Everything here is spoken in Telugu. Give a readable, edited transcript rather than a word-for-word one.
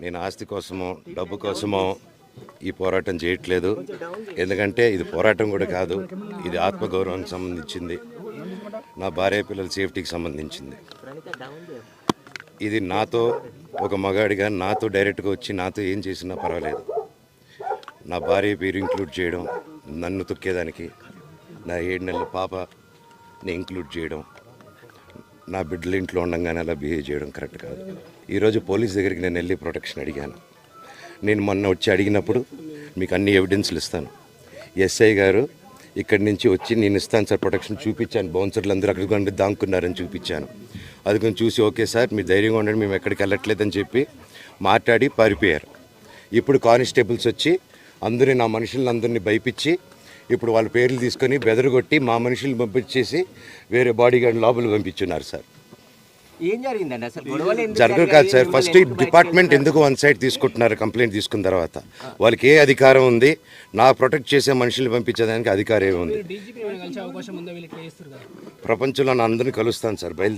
నేను ఆస్తి కోసమో డబ్బు కోసమో ఈ పోరాటం చేయట్లేదు. ఎందుకంటే ఇది పోరాటం కూడా కాదు, ఇది ఆత్మగౌరవానికి సంబంధించింది, నా భార్య పిల్లల సేఫ్టీకి సంబంధించింది. ఇది నాతో ఒక మగాడిగా నాతో డైరెక్ట్గా వచ్చి నాతో ఏం చేసినా పర్వాలేదు. నా భార్య పేరు ఇంక్లూడ్ చేయడం, నన్ను తొక్కేదానికి నా 7 నెలల పాపని ఇంక్లూడ్ చేయడం, నా బిడ్డల ఇంట్లో ఉండగానే అలా బిహేవ్ చేయడం కరెక్ట్ కాదు. ఈరోజు పోలీస్ దగ్గరికి నేను వెళ్ళి ప్రొటెక్షన్ అడిగాను. నేను మొన్న వచ్చి అడిగినప్పుడు మీకు అన్ని ఎవిడెన్స్లు ఇస్తాను. ఎస్ఐ గారు ఇక్కడి నుంచి వచ్చి నేను ఇస్తాను సార్ ప్రొటెక్షన్ చూపించాను. బౌన్సర్లు అందరూ అక్కడికి దాక్కున్నారని చూపించాను. అది కొంచెం చూసి ఓకే సార్ మీరు ధైర్యంగా ఉండండి, మేము ఎక్కడికి వెళ్ళట్లేదని చెప్పి మాట్లాడి పారిపోయారు. ఇప్పుడు కానిస్టేబుల్స్ వచ్చి అందరూ నా మనుషులందరినీ భయపించి ఇప్పుడు వాళ్ళ పేర్లు తీసుకొని బెదరగొట్టి మా మనుషులు పంపించేసి వేరే బాడీ గార్డ్ లోపల పంపించున్నారు సార్. ఏం జరిగిందండి అసలు? గొడవలు జరగదు కాదు సార్. ఫస్ట్ డిపార్ట్మెంట్ ఎందుకు వన్ సైడ్ తీసుకుంటున్నారు? కంప్లైంట్ తీసుకున్న తర్వాత వాళ్ళకి ఏ అధికారం ఉంది? నా ప్రొటెక్ట్ చేసే మనుషులు పంపించేదానికి అధికారం ఏముంది? ప్రపంచంలో నా అందరినీ కలుస్తాను సార్.